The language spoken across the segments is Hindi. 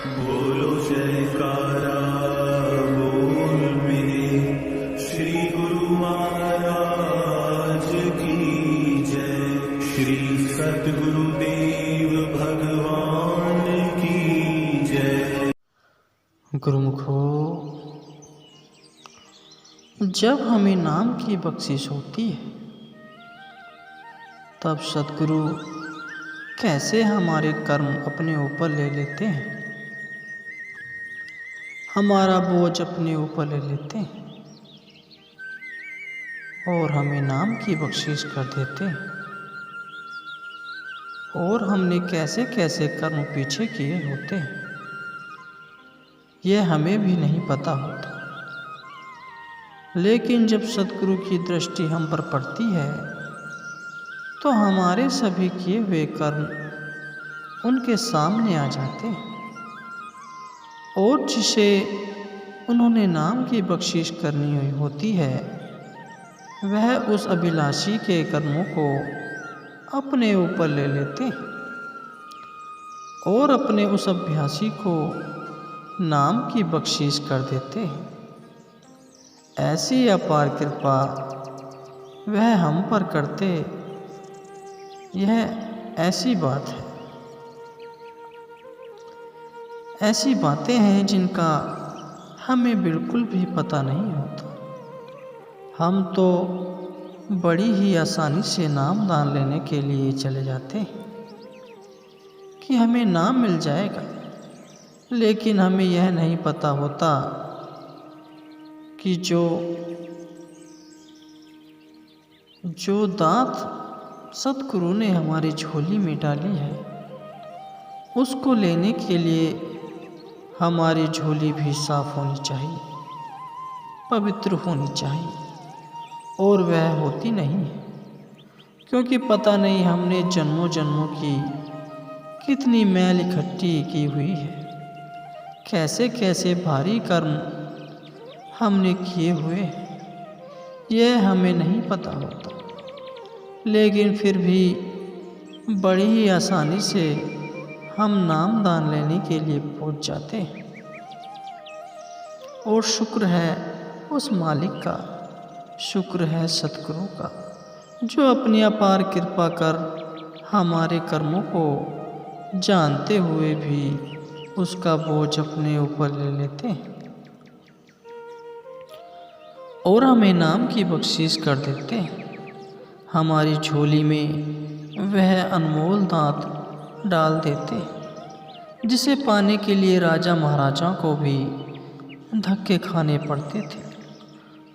बोलो जयकारा बोल मेरे श्री गुरु महाराज की जय। श्री सतगुरुदेव भगवान की जय। गुरुमुखो, जब हमें नाम की बख्शिश होती है तब सतगुरु कैसे हमारे कर्म अपने ऊपर ले लेते हैं, हमारा बोझ अपने ऊपर ले लेते हैं और हमें नाम की बख्शिश कर देते हैं। और हमने कैसे कैसे कर्म पीछे किए होते हैं यह हमें भी नहीं पता होता, लेकिन जब सतगुरु की दृष्टि हम पर पड़ती है तो हमारे सभी किए हुए कर्म उनके सामने आ जाते हैं और जिसे उन्होंने नाम की बख्शिश करनी हुई होती है वह उस अभिलाषी के कर्मों को अपने ऊपर ले लेते हैं और अपने उस अभ्यासी को नाम की बख्शिश कर देते हैं। ऐसी अपार कृपा वह हम पर करते, यह ऐसी बात है, ऐसी बातें हैं जिनका हमें बिल्कुल भी पता नहीं होता। हम तो बड़ी ही आसानी से नाम दान लेने के लिए चले जाते हैं कि हमें नाम मिल जाएगा, लेकिन हमें यह नहीं पता होता कि जो दात सतगुरु ने हमारी झोली में डाली है उसको लेने के लिए हमारी झोली भी साफ होनी चाहिए, पवित्र होनी चाहिए, और वह होती नहीं है क्योंकि पता नहीं हमने जन्मों जन्मों की कितनी मैल इकट्ठी की हुई है, कैसे कैसे भारी कर्म हमने किए हुए, यह हमें नहीं पता होता, लेकिन फिर भी बड़ी ही आसानी से हम नाम दान लेने के लिए पहुंच जाते हैं। और शुक्र है उस मालिक का, शुक्र है सतगुरु का, जो अपनी अपार कृपा कर हमारे कर्मों को जानते हुए भी उसका बोझ अपने ऊपर ले लेते हैं और हमें नाम की बख्शिश कर देते हैं। हमारी झोली में वह अनमोल दात डाल देते हैं जिसे पाने के लिए राजा महाराजाओं को भी धक्के खाने पड़ते थे,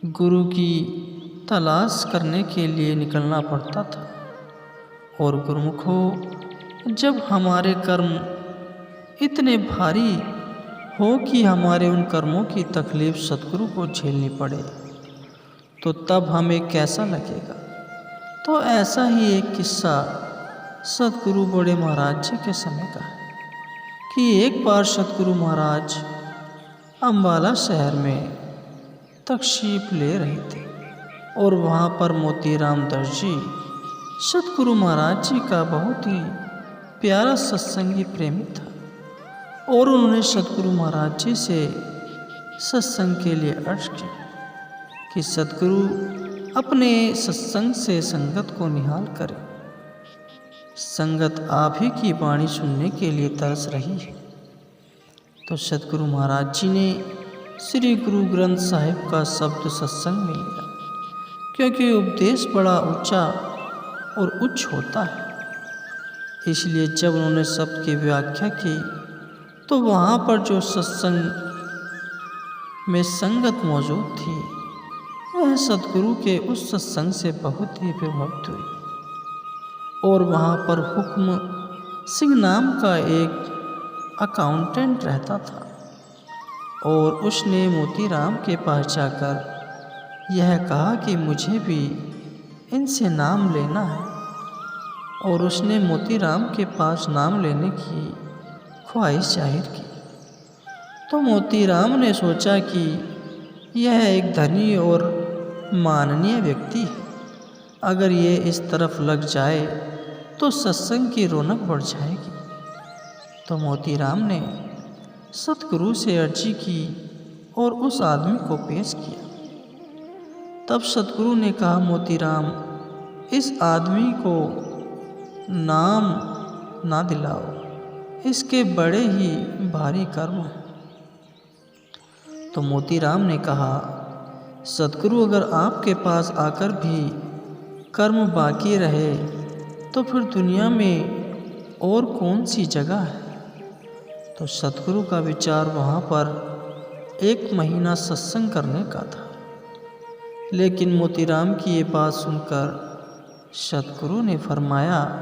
गुरु की तलाश करने के लिए निकलना पड़ता था। और गुरुमुखों, जब हमारे कर्म इतने भारी हो कि हमारे उन कर्मों की तकलीफ सतगुरु को झेलनी पड़े तो तब हमें कैसा लगेगा। तो ऐसा ही एक किस्सा सतगुरु बड़े महाराज जी के समय का है कि एक बार सतगुरु महाराज अम्बाला शहर में तशरीफ ले रहे थे और वहाँ पर मोतीराम दर्जी सतगुरु महाराज जी का बहुत ही प्यारा सत्संगी प्रेमी था और उन्होंने सतगुरु महाराज जी से सत्संग के लिए अर्ज की कि सतगुरु अपने सत्संग से संगत को निहाल करें, संगत आप ही की वाणी सुनने के लिए तरस रही है। तो सतगुरु महाराज जी ने श्री गुरु ग्रंथ साहिब का शब्द सत्संग में लिया, क्योंकि उपदेश बड़ा ऊंचा और उच्च होता है। इसलिए जब उन्होंने शब्द की व्याख्या की तो वहाँ पर जो सत्संग में संगत मौजूद थी वह सतगुरु के उस सत्संग से बहुत ही प्रभावित हुई और वहाँ पर हुक्म सिंह नाम का एक अकाउंटेंट रहता था और उसने मोतीराम के पास जाकर यह कहा कि मुझे भी इनसे नाम लेना है, और उसने मोतीराम के पास नाम लेने की ख्वाहिश जाहिर की। तो मोतीराम ने सोचा कि यह एक धनी और माननीय व्यक्ति है, अगर ये इस तरफ लग जाए तो सत्संग की रौनक बढ़ जाएगी। तो मोतीराम ने सतगुरु से अर्जी की और उस आदमी को पेश किया। तब सतगुरु ने कहा, मोतीराम, इस आदमी को नाम ना दिलाओ, इसके बड़े ही भारी कर्म हैं। तो मोतीराम ने कहा, सतगुरु, अगर आपके पास आकर भी कर्म बाकी रहे तो फिर दुनिया में और कौन सी जगह है। तो सतगुरु का विचार वहाँ पर 1 महीना सत्संग करने का था। लेकिन मोतीराम की ये बात सुनकर सतगुरु ने फरमाया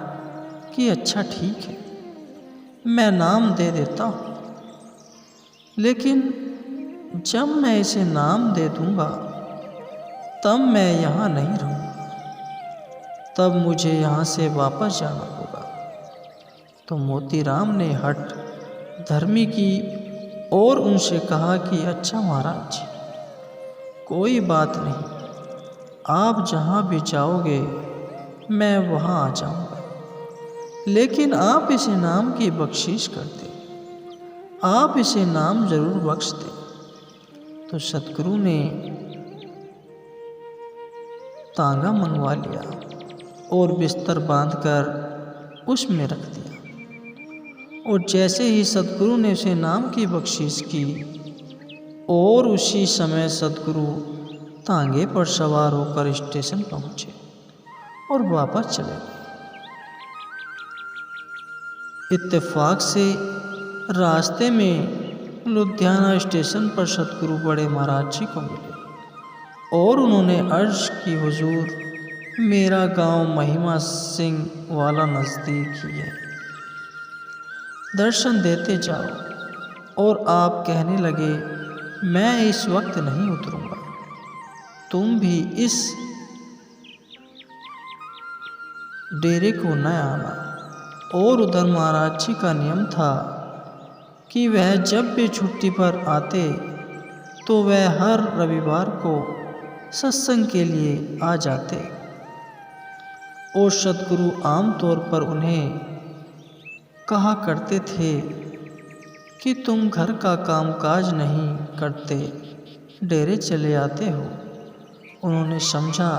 कि अच्छा ठीक है, मैं नाम दे देता हूँ, लेकिन जब मैं इसे नाम दे दूँगा तब मैं यहाँ नहीं रहूँगा, तब मुझे यहाँ से वापस जाना होगा। तो मोतीराम ने हट धर्मी की और उनसे कहा कि अच्छा महाराज जी, कोई बात नहीं, आप जहाँ भी जाओगे मैं वहाँ आ जाऊँगा, लेकिन आप इसे नाम की बख्शिश कर दें, आप इसे नाम जरूर बख्श दें। तो सतगुरु ने तांगा मंगवा लिया और बिस्तर बांधकर उसमें रख दिया। और जैसे ही सतगुरु ने उसे नाम की बख्शिश की और उसी समय सतगुरु तांगे पर सवार होकर स्टेशन पहुँचे और वापस चले गए। इत्तेफाक से रास्ते में लुधियाना स्टेशन पर सतगुरु बड़े महाराज जी को मिले और उन्होंने अर्ज की, हुजूर, मेरा गांव महिमा सिंह वाला नज़दीक ही है, दर्शन देते जाओ। और आप कहने लगे, मैं इस वक्त नहीं उतरूंगा, तुम भी इस डेरे को न आना। और उधर महाराज जी का नियम था कि वह जब भी छुट्टी पर आते तो वह हर रविवार को सत्संग के लिए आ जाते और सतगुरु आमतौर पर उन्हें कहा करते थे कि तुम घर का कामकाज नहीं करते, डेरे चले आते हो। उन्होंने समझा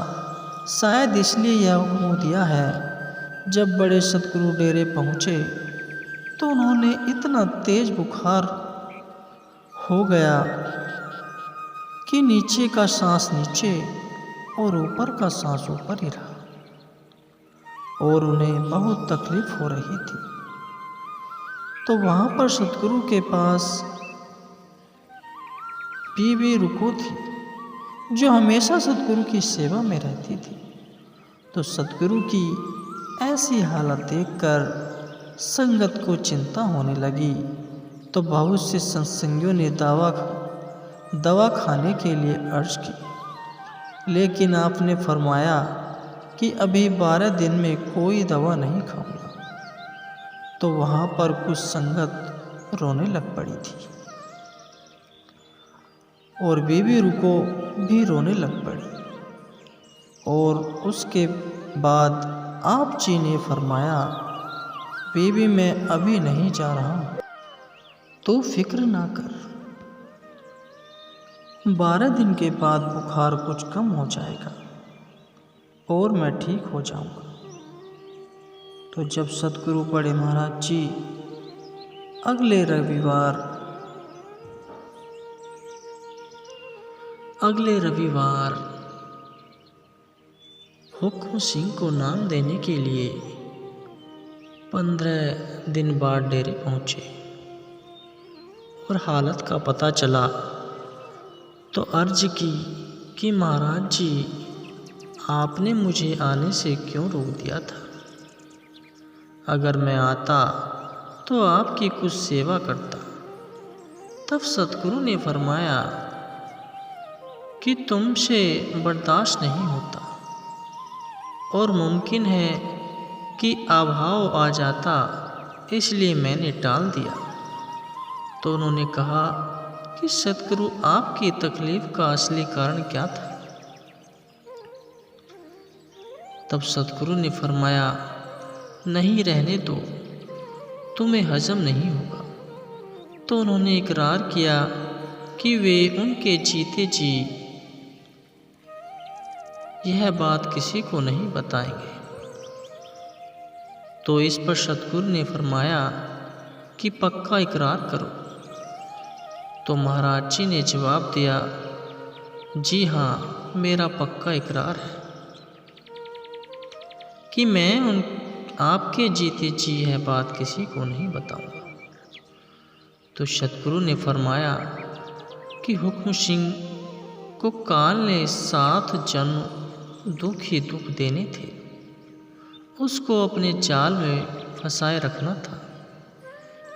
शायद इसलिए यह हुक्म दिया है। जब बड़े सतगुरु डेरे पहुँचे तो उन्होंने इतना तेज बुखार हो गया कि नीचे का सांस नीचे और ऊपर का सांस ऊपर ही रहा और उन्हें बहुत तकलीफ हो रही थी। तो वहाँ पर सतगुरु के पास बीवी रुको थी, जो हमेशा सतगुरु की सेवा में रहती थी। तो सतगुरु की ऐसी हालत देखकर संगत को चिंता होने लगी। तो बहुत से सत्संगियों ने दवा खाने के लिए अर्ज की, लेकिन आपने फरमाया कि अभी 12 दिन में कोई दवा नहीं खाऊंगा। तो वहाँ पर कुछ संगत रोने लग पड़ी थी और बीवी रुको भी रोने लग पड़ी। और उसके बाद आप जी ने फरमाया, बीवी मैं अभी नहीं जा रहा हूँ, तो फिक्र ना कर, 12 दिन के बाद बुखार कुछ कम हो जाएगा और मैं ठीक हो जाऊंगा। तो जब सतगुरु बड़े महाराज जी अगले रविवार हुक्म सिंह को नाम देने के लिए 15 दिन बाद डेरे पहुँचे और हालत का पता चला तो अर्ज की कि महाराज जी, आपने मुझे आने से क्यों रोक दिया था? अगर मैं आता तो आपकी कुछ सेवा करता। तब सतगुरु ने फरमाया कि तुमसे बर्दाश्त नहीं होता और मुमकिन है कि अभाव आ जाता, इसलिए मैंने टाल दिया। तो उन्होंने कहा कि सतगुरु, आपकी तकलीफ का असली कारण क्या था? तब सतगुरु ने फरमाया, नहीं रहने दो, तुम्हें हजम नहीं होगा। तो उन्होंने इकरार किया कि वे उनके जीते जी यह बात किसी को नहीं बताएंगे। तो इस पर सतगुरु ने फरमाया कि पक्का इकरार करो। तो महाराज जी ने जवाब दिया, जी हाँ, मेरा पक्का इकरार है कि मैं आपके जीते जी यह बात किसी को नहीं बताऊंगा। तो सतगुरु ने फरमाया कि हुक्म सिंह को काल ने 7 जन्म दुख ही दुख देने थे, उसको अपने जाल में फंसाए रखना था,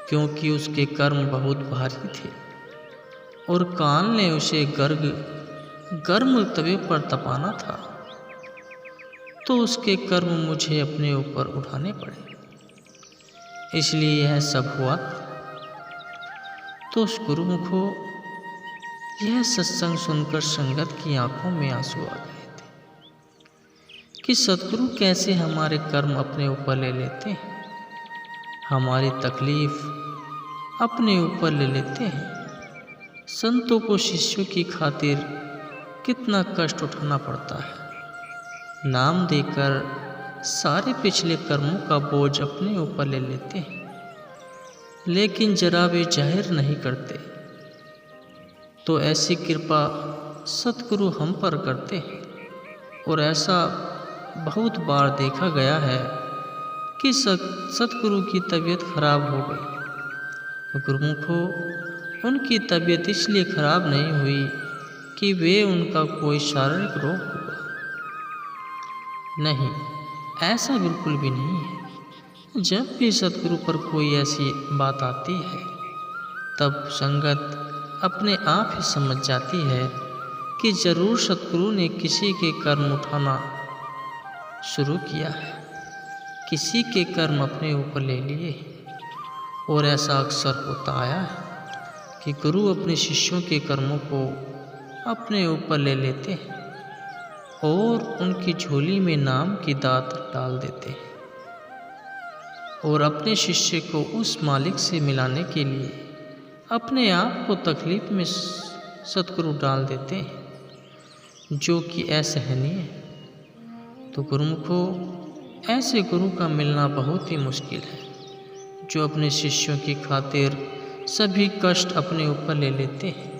क्योंकि उसके कर्म बहुत भारी थे और काल ने उसे गर्म तवे पर तपाना था। तो उसके कर्म मुझे अपने ऊपर उठाने पड़े, इसलिए यह सब हुआ। तो उस गुरुमुखो यह सत्संग सुनकर संगत की आंखों में आंसू आ गए थे कि सतगुरु कैसे हमारे कर्म अपने ऊपर ले लेते हैं, हमारी तकलीफ अपने ऊपर ले लेते हैं। संतों को शिष्यों की खातिर कितना कष्ट उठाना पड़ता है, नाम देकर सारे पिछले कर्मों का बोझ अपने ऊपर ले लेते हैं, लेकिन जरा भी जाहिर नहीं करते। तो ऐसी कृपा सतगुरु हम पर करते हैं और ऐसा बहुत बार देखा गया है कि सतगुरु की तबीयत खराब हो गई। तो गुरुमुखो उनकी तबीयत इसलिए खराब नहीं हुई कि वे उनका कोई शारीरिक रोग हुआ, नहीं, ऐसा बिल्कुल भी नहीं है। जब भी सतगुरु पर कोई ऐसी बात आती है तब संगत अपने आप ही समझ जाती है कि जरूर सतगुरु ने किसी के कर्म उठाना शुरू किया है, किसी के कर्म अपने ऊपर ले लिए। और ऐसा अक्सर होता आया है कि गुरु अपने शिष्यों के कर्मों को अपने ऊपर ले लेते हैं और उनकी झोली में नाम की दात डाल देते हैं और अपने शिष्य को उस मालिक से मिलाने के लिए अपने आप को तकलीफ में सतगुरु डाल देते हैं, जो कि असहनीय है। तो गुरुमुखो ऐसे गुरु का मिलना बहुत ही मुश्किल है, जो अपने शिष्यों की खातिर सभी कष्ट अपने ऊपर ले लेते हैं